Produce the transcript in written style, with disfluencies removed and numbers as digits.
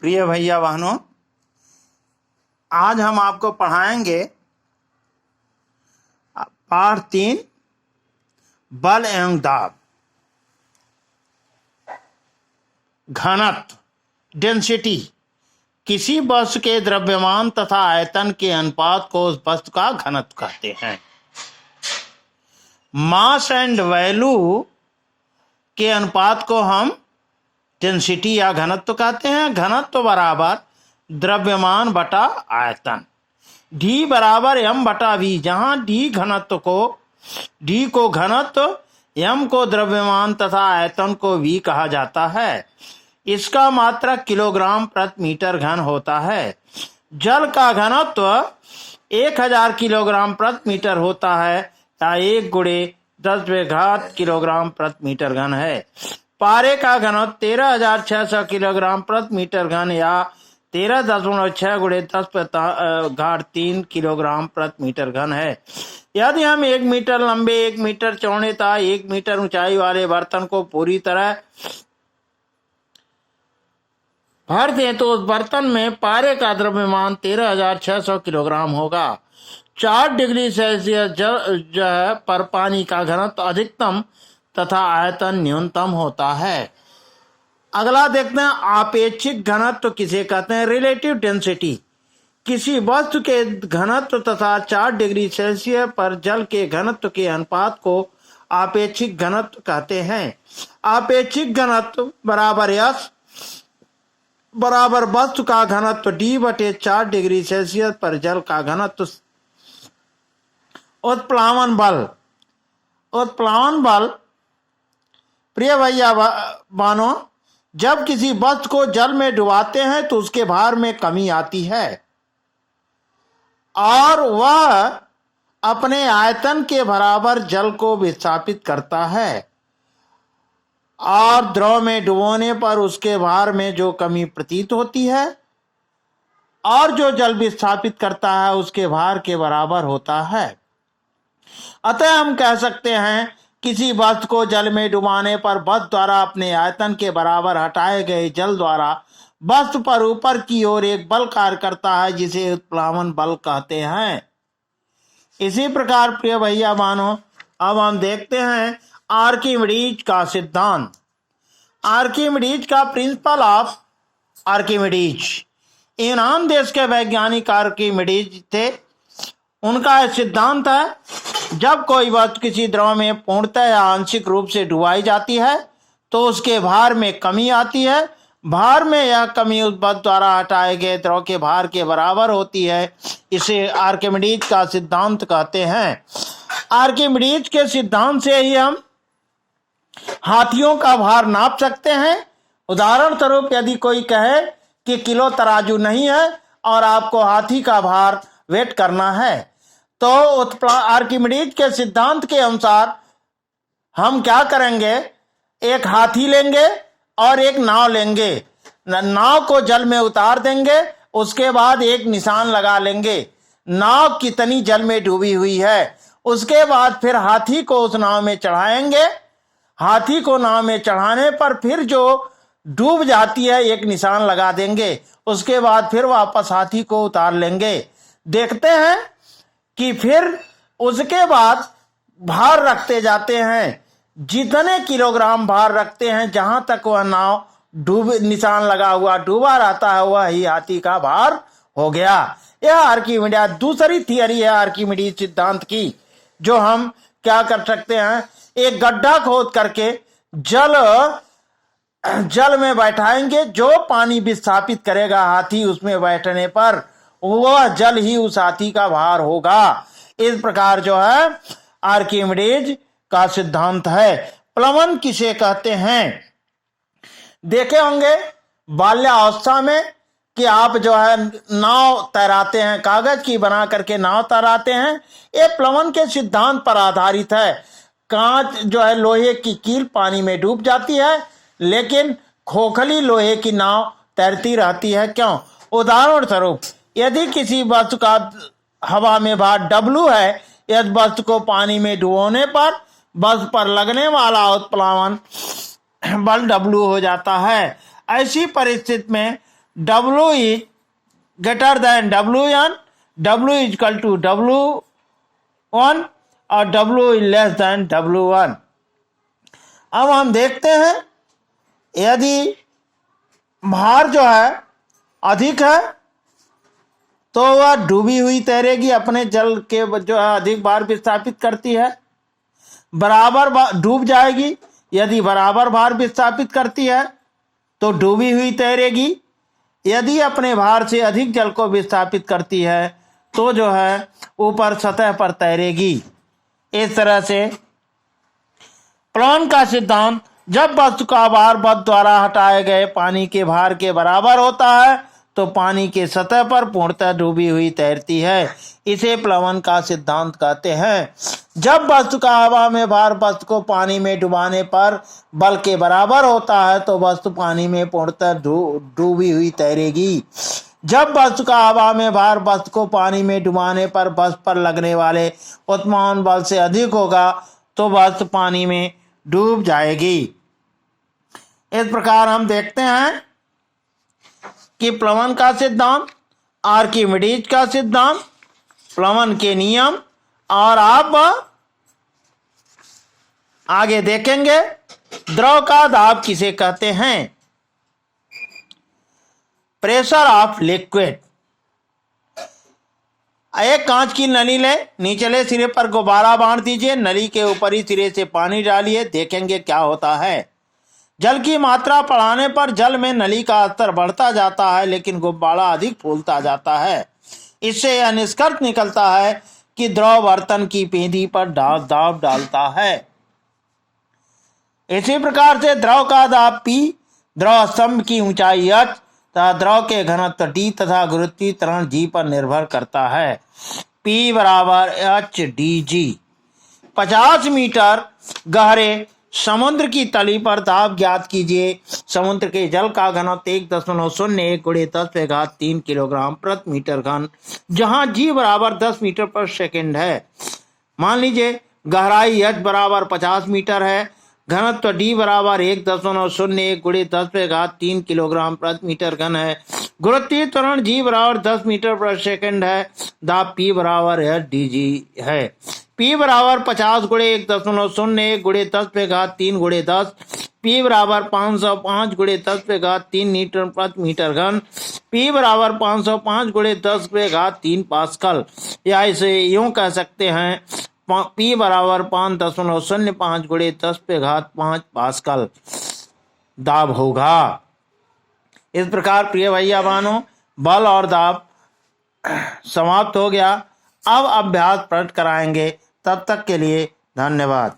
प्रिय भैया बहनों, आज हम आपको पढ़ाएंगे पाठ 3 बल एवं दाब। घनत्व, डेंसिटी, किसी वस्तु के द्रव्यमान तथा आयतन के अनुपात को उस वस्तु का घनत्व कहते हैं। मास एंड वैल्यू के अनुपात को हम डेंसिटी या घनत्व कहते हैं। घनत्व बराबर द्रव्यमान बटा आयतन, डी बराबर एम बटा वी, जहां डी को घनत्व, एम को द्रव्यमान तथा आयतन को वी कहा जाता है। इसका मात्रक किलोग्राम प्रति मीटर घन होता है। जल का घनत्व 1000 किलोग्राम प्रति मीटर होता है या 1 × 10⁻³ किलोग्राम प्रति मीटर घन है। पारे का घनत्व 13,600 किलोग्राम प्रति मीटर घन या 13.6 × 10⁻³ किलोग्राम प्रति मीटर घन है। यदि हम 1 मीटर लंबे, 1 मीटर चौड़े तथा 1 मीटर ऊंचाई वाले बर्तन को पूरी तरह भर दें तो उस बर्तन में पारे का द्रव्यमान 13,600 किलोग्राम होगा। 4 डिग्री सेल्सियस जो है पर पानी का घनत्व अधिकतम तथा आयतन न्यूनतम होता है। अगला देखते हैं आपेक्षिक घनत्व किसे कहते हैं। रिलेटिव डेंसिटी, किसी वस्तु के घनत्व तथा 4 डिग्री सेल्सियस पर जल के घनत्व के अनुपात को आपेक्षिक घनत्व कहते हैं। आपेक्षिक घनत्व बराबर यश बराबर वस्तु का घनत्व D/4 डिग्री सेल्सियस पर जल का घनत्व। उत्प्लावन बल, प्रिय भैया बहनों, जब किसी वस्तु को जल में डुबाते हैं तो उसके भार में कमी आती है और वह अपने आयतन के बराबर जल को विस्थापित करता है और द्रव में डुबोने पर उसके भार में जो कमी प्रतीत होती है और जो जल विस्थापित करता है उसके भार के बराबर होता है। अतः हम कह सकते हैं किसी वस्तु को जल में डुबाने पर वस्तु द्वारा अपने आयतन के बराबर हटाए गए जल द्वारा वस्तु पर ऊपर की ओर एक बल कार्य करता है जिसे उत्प्लावन बल कहते हैं। इसी प्रकार प्रिय भैया बहनों, अब हम देखते हैं आर्किमिडीज का सिद्धांत। आर्किमिडीज का प्रिंसिपल ऑफ आर्किमिडीज, यूनान देश के वैज्ञानिक आर्किमिडीज थे। उनका सिद्धांत है, जब कोई वस्तु किसी द्रव में पूर्णतः या आंशिक रूप से डुबाई जाती है तो उसके भार में कमी आती है। भार में यह कमी उस वस्तु द्वारा हटाए गए द्रव के भार के बराबर होती है। इसे आर्किमिडीज का सिद्धांत कहते हैं। आर्किमिडीज के सिद्धांत से ही हम हाथियों का भार नाप सकते हैं। उदाहरण स्वरूप यदि कोई कहे कि किलो तराजू नहीं है और आपको हाथी का भार वेट करना है तो आर्किमिडीज के सिद्धांत के अनुसार हम क्या करेंगे, एक हाथी लेंगे और एक नाव लेंगे। नाव को जल में उतार देंगे, उसके बाद एक निशान लगा लेंगे नाव कितनी जल में डूबी हुई है। उसके बाद फिर हाथी को उस नाव में चढ़ाएंगे। हाथी को नाव में चढ़ाने पर फिर जो डूब जाती है एक निशान लगा देंगे। उसके बाद फिर वापस हाथी को उतार लेंगे। देखते हैं कि फिर उसके बाद भार रखते जाते हैं। जितने किलोग्राम भार रखते हैं, जहां तक वह नाव निशान लगा हुआ डूबा रहता है, वह ही हाथी का भार हो गया। यह आर्किमिडीज दूसरी थियरी है आर्किमिडीज सिद्धांत की, जो हम क्या कर सकते हैं, एक गड्ढा खोद करके जल में बैठाएंगे। जो पानी विस्थापित करेगा हाथी उसमें बैठने पर, वह जल ही उस हाथी का भार होगा। इस प्रकार जो है आर्किमिडीज का सिद्धांत है। प्लवन किसे कहते हैं, देखे होंगे बाल्यावस्था में कि आप जो है नाव तैराते हैं, कागज की बना करके नाव तैराते हैं। ये प्लवन के सिद्धांत पर आधारित है। कांच जो है लोहे की कील पानी में डूब जाती है, लेकिन खोखली लोहे की नाव तैरती रहती है। क्यों? उदाहरण स्वरूप यदि किसी वस्तु का हवा में भार W है, यदि वस्तु को पानी में डुबोने पर वस्तु पर लगने वाला उत्प्लावन बल W हो जाता है। ऐसी परिस्थिति में W is greater than W1, W is equal to W1 और W is less than W1। अब हम देखते हैं यदि भार जो है अधिक है तो वह डूबी हुई तैरेगी, अपने जल के जो है अधिक भार विस्थापित करती है, बराबर डूब जाएगी। यदि बराबर भार विस्थापित करती है तो डूबी हुई तैरेगी। यदि अपने भार से अधिक जल को विस्थापित करती है तो जो है ऊपर सतह पर तैरेगी। इस तरह से प्लवन का सिद्धांत, जब वस्तु का भार बल द्वारा हटाए गए पानी के भार के बराबर होता है तो पानी के सतह पर पूर्णतः डूबी हुई तैरती है। इसे प्लवन का सिद्धांत कहते हैं। जब वस्तु का हवा में भार वस्तु को पानी में डुबाने पर बल के बराबर होता है तो वस्तु पानी में पूर्णतः डूबी हुई तैरेगी। जब वस्तु का हवा में भार वस्तु को पानी में डुबाने पर वस्तु पर लगने वाले उत्मान बल से अधिक होगा तो वस्तु पानी में डूब जाएगी। इस प्रकार हम देखते हैं कि प्लवन का सिद्धांत, आर्किमिडीज का सिद्धांत, प्लवन के नियम, और आप आगे देखेंगे द्रव का दाब किसे कहते हैं। Pressure of liquid. एक कांच की नली लें, निचले सिरे पर गुब्बारा बांध दीजिए, नली के ऊपरी सिरे से पानी डालिए, देखेंगे क्या होता है। जल की मात्रा बढ़ाने पर जल में नली का स्तर बढ़ता जाता है लेकिन गुब्बारा अधिक फूलता जाता है। इससे यह निष्कर्ष निकलता है कि द्रव बर्तन की पेंदी पर दाब डालता है। इसी प्रकार से द्रव का दाब P, द्रव स्तंभ की ऊंचाई H तथा द्रव के घनत्व D तथा गुरुत्वीय त्वरण G पर निर्भर करता है। P बराबर HdG। 50 मीटर गहरे समुद्र की तली पर दाब ज्ञात कीजिए। समुद्र के जल का घनत्व 1.01 × 10⁻³ किलोग्राम प्रति मीटर घन, जहां G बराबर 10 मीटर पर सेकंड है। मान लीजिए गहराई H बराबर 50 मीटर है, घनत्व D बराबर 1.01 × 10⁻³ किलोग्राम प्रति मीटर घन है, गुरुत्वीय त्वरण G बराबर 10 मीटर पर सेकंड है, दाब P बराबर HdG है। P बराबर 50 × 1.01 × 10⁻³ × 10, P बराबर 505 × 10⁻³ न्यूटन प्रति मीटर घन, P बराबर 505 × 10⁻³ पास्कल, या इसे यूं कह सकते हैं P बराबर 5.05 × 10⁻5 पास्कल दाब होगा। इस प्रकार प्रिय भैया बहनों, बल और दाब समाप्त हो गया। अब अभ्यास प्रकट कराएंगे। तब तक के लिए धन्यवाद।